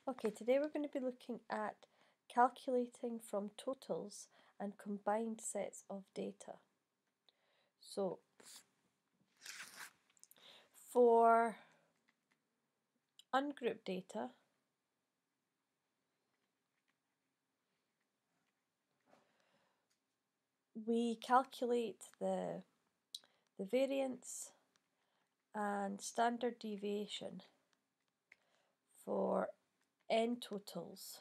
Okay, today we're going to be looking at calculating from totals and combined sets of data. So, for ungrouped data, we calculate the variance and standard deviation for n totals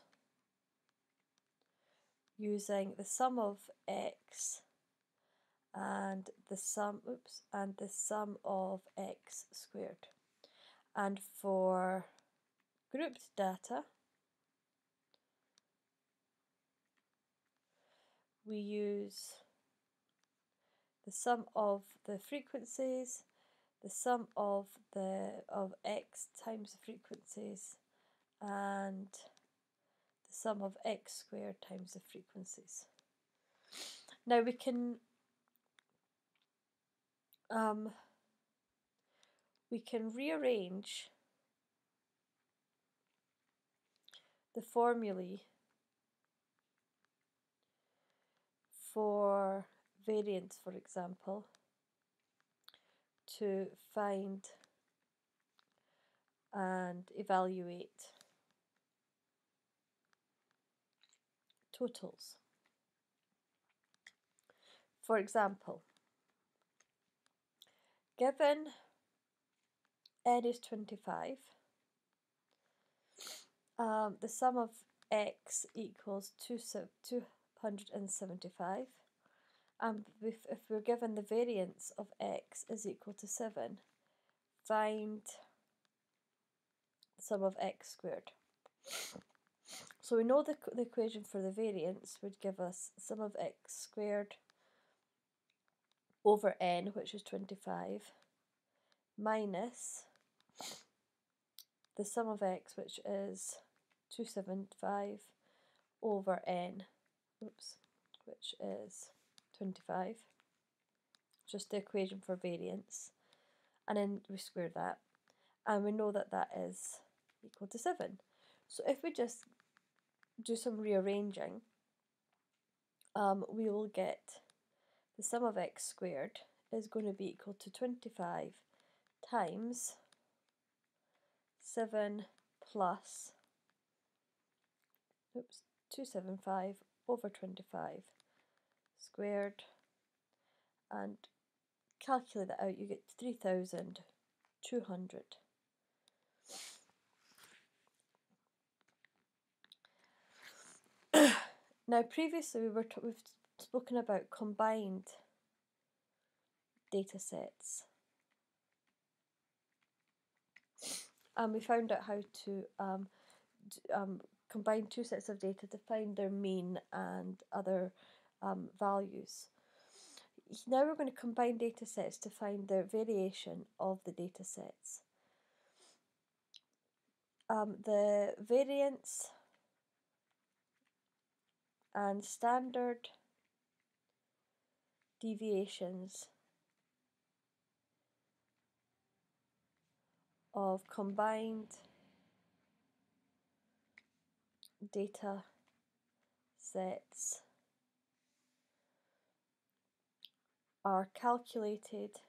using the sum of x and the sum of x squared. And for grouped data, we use the sum of the frequencies, the sum of x times the frequencies, and the sum of x squared times the frequencies. Now we can rearrange the formulae for variance, for example, to find and evaluate totals. For example, given n is 25, the sum of x equals 275, and if we're given the variance of x is equal to 7, find the sum of x squared. So we know the equation for the variance would give us sum of x squared over n, which is 25, minus the sum of x, which is 275 over n, which is 25, just the equation for variance, and then we square that, and we know that that is equal to 7. So if we just do some rearranging, we will get the sum of x squared is going to be equal to 25 times 7 plus 275 over 25 squared, and calculate that out, you get 3,200. Now previously we've spoken about combined data sets, and we found out how to combine two sets of data to find their mean and other values. Now we're going to combine data sets to find the variation of the data sets. The variance and standard deviations of combined data sets are calculated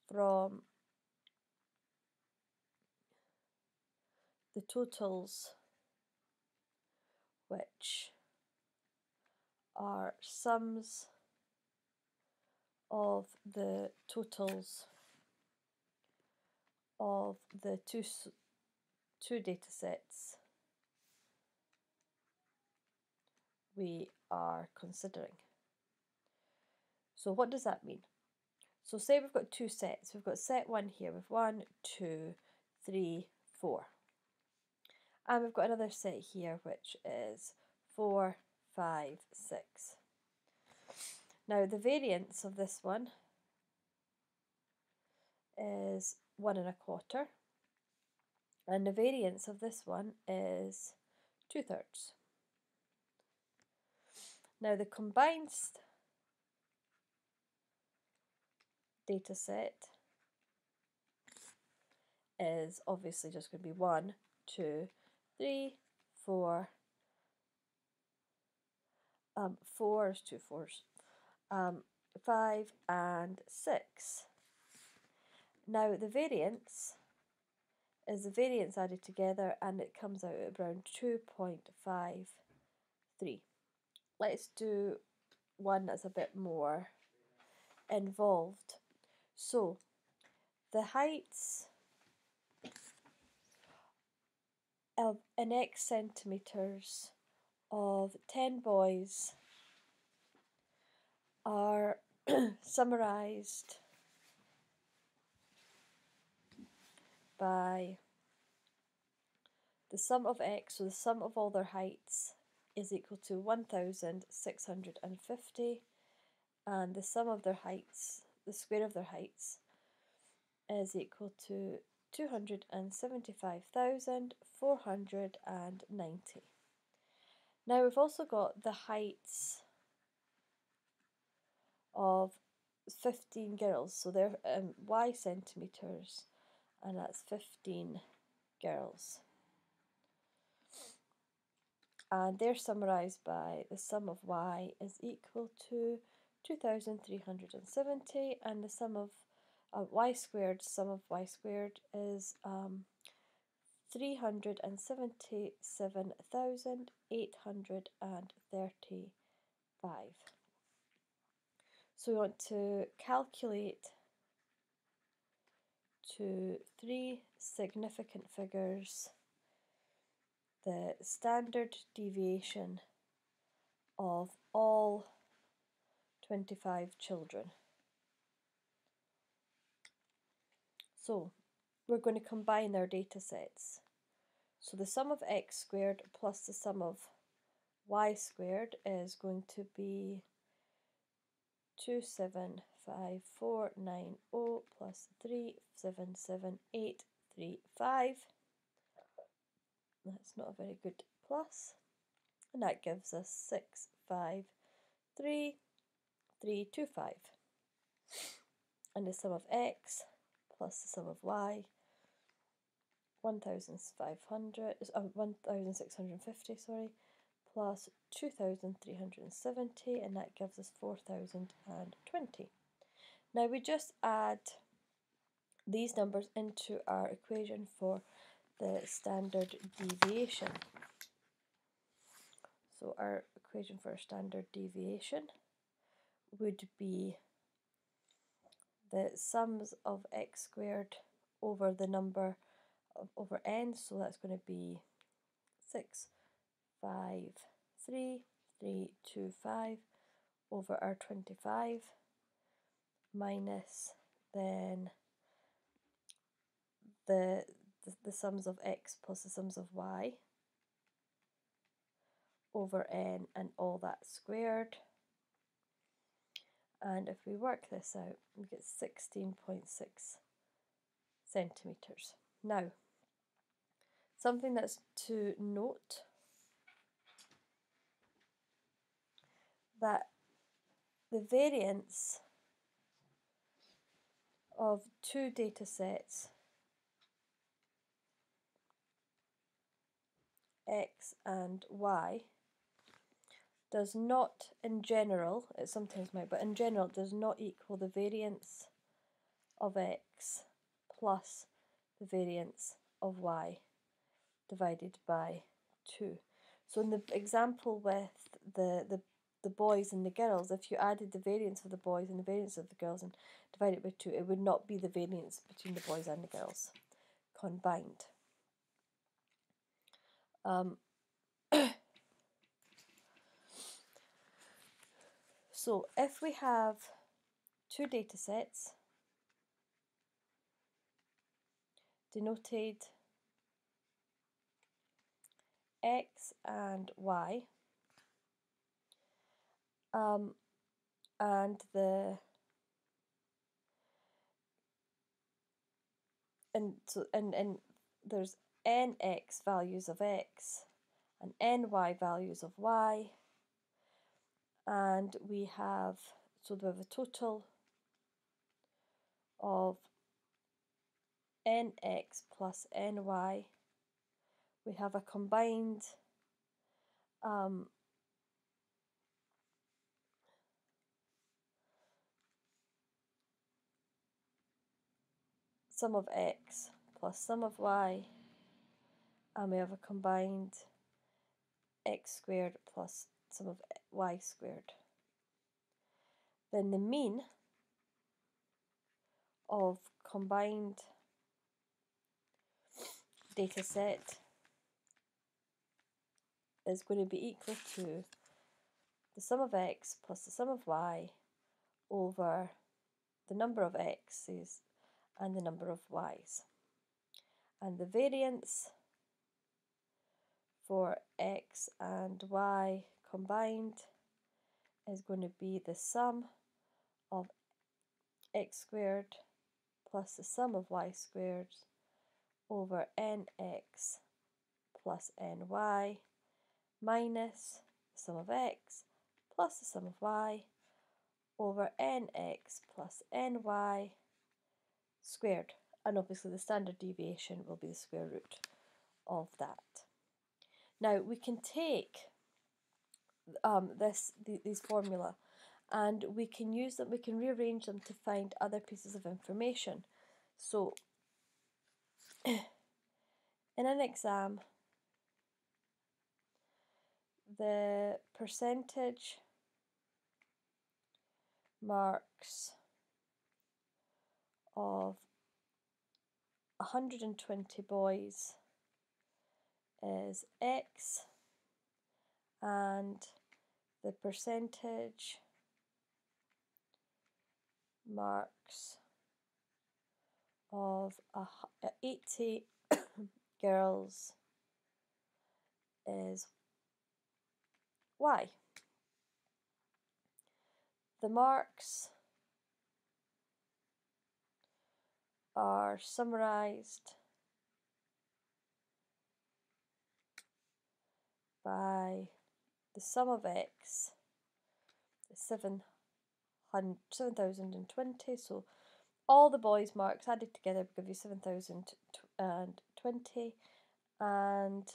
from the totals, which are sums of the totals of the two data sets we are considering. So what does that mean? So say we've got two sets. We've got set 1 here with 1, 2, 3, 4. And we've got another set here which is 4, 5, 6. Now the variance of this one is 1 1/4, and the variance of this one is 2/3. Now the combined data set is obviously just going to be 1, 2, 3, 4, 4 is 2 fours, 5 and 6. Now the variance is the variance added together, and it comes out at around 2.53. Let's do one that's a bit more involved. So the heights of in X centimetres of 10 boys are summarised by the sum of X, so the sum of all their heights is equal to 1,650, and the sum of their heights, the square of their heights, is equal to 275,490. Now we've also got the heights of 15 girls, so they're Y centimetres, and that's 15 girls. And they're summarised by the sum of Y is equal to 2,370, and the sum of Y squared, sum of Y squared is 377,835. So we want to calculate to 3 significant figures the standard deviation of all 25 children. So we're going to combine our data sets. So the sum of X squared plus the sum of Y squared is going to be 275,490 plus 377,835. That's not a very good plus. And that gives us 653,325. And the sum of X plus the sum of Y, 1,650, sorry, plus 2,370, and that gives us 4,020. Now we just add these numbers into our equation for the standard deviation. So our equation for standard deviation would be the sums of X squared over the number over n, so that's going to be 653,325 over our 25 minus then the sums of X plus the sums of Y over n and all that squared. And if we work this out, we get 16.6 centimetres. Now, something that's to note, that the variance of two data sets, X and Y, does not, in general, it sometimes might, but in general does not equal the variance of X plus the variance of Y divided by 2. So in the example with the boys and the girls, if you added the variance of the boys and the variance of the girls and divided by 2, it would not be the variance between the boys and the girls combined. So if we have two data sets denoted X and Y, and there's nx values of X and ny values of Y, and we have a total of nx plus ny. We have a combined sum of x plus sum of y, and we have a combined x squared plus sum of y squared. Then the mean of combined data set is going to be equal to the sum of x plus the sum of y over the number of x's and the number of y's. And the variance for x and y combined is going to be the sum of x squared plus the sum of y squared over nx plus ny minus the sum of x plus the sum of y over nx plus ny squared. And obviously the standard deviation will be the square root of that. Now we can take these formula and we can use them, we can rearrange them to find other pieces of information. So in an exam, the percentage marks of 120 boys is X, and the percentage marks of 80 girls is Y. The marks are summarised by the sum of X, 7,020. So all the boys' marks added together will give you 7,020, and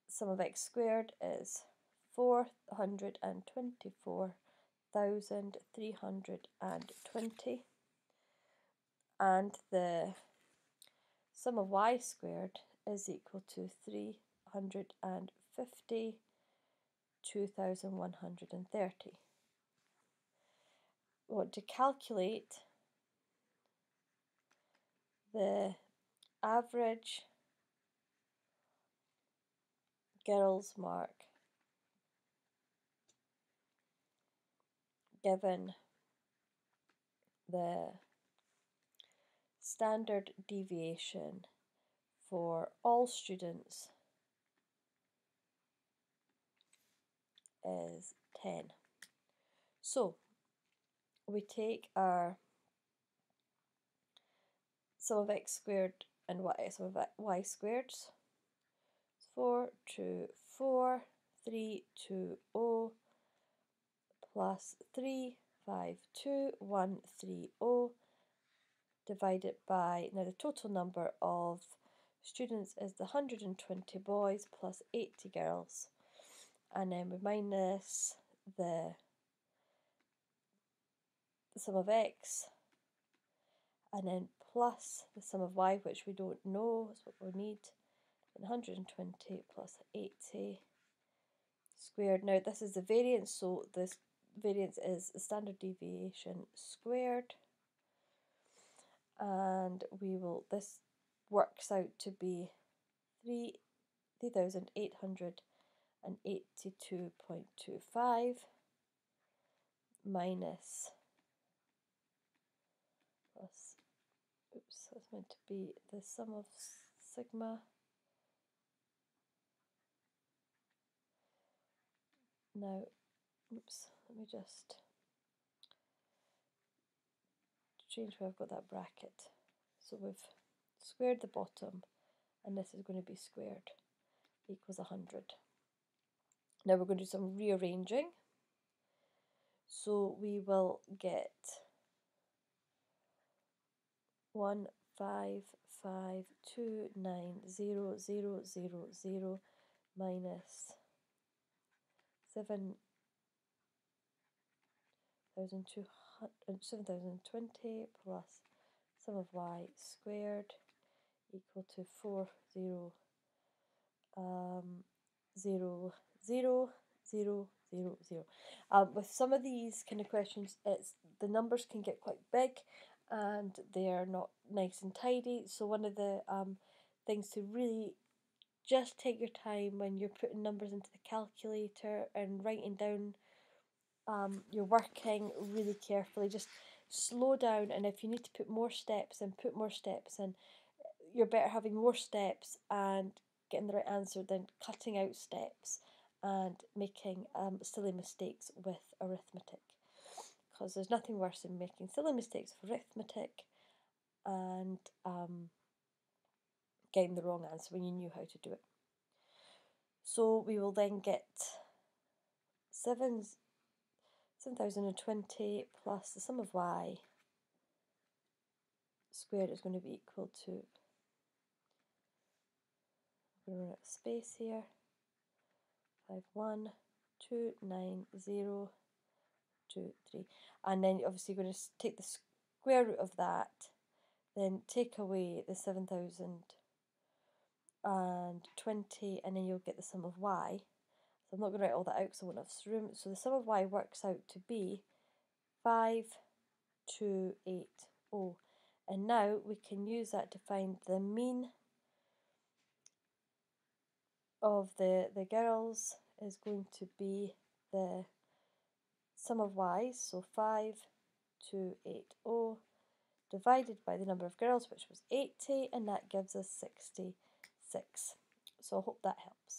sum of X squared is 424,320, and the sum of Y squared is equal to 352,130. We want to calculate the average girls' mark given the standard deviation for all students is 10. So we take our sum of X squared and sum of Y squared. 424,320 plus 352,130 divided by, now the total number of students is the 120 boys plus 80 girls, and then we minus the sum of X, and then plus the sum of Y, which we don't know, is what we need, and 120 plus 80 squared. Now this is the variance, so this variance is the standard deviation squared, and this works out to be 3,882.25 minus plus, oops, that's meant to be the sum of sigma. Now, oops, let me just change where I've got that bracket. So we've squared the bottom, and this is going to be squared, equals 100. Now we're going to do some rearranging. So we will get 1,552,9,0,0,0 minus 7,020 plus sum of y squared equal to 4,0,0,0,0,0. With some of these kind of questions, the numbers can get quite big and they're not nice and tidy. So one of the things to really just take your time when you're putting numbers into the calculator and writing down you're working really carefully. Just slow down, and if you need to put more steps in, put more steps in. You're better having more steps and getting the right answer than cutting out steps and making silly mistakes with arithmetic, because there's nothing worse than making silly mistakes with arithmetic and getting the wrong answer when you knew how to do it. So we will then get 7,020 plus the sum of y squared is going to be equal to, I'm going to run out of space here, 5,1,2,9,0,2,3, and then obviously you're going to take the square root of that, then take away the 7,020, and then you'll get the sum of y. So I'm not going to write all that out because I won't have room. So the sum of y works out to be 5,280. And now we can use that to find the mean of the girls is going to be the sum of y's, so 5,280 divided by the number of girls, which was 80, and that gives us 66. So I hope that helps.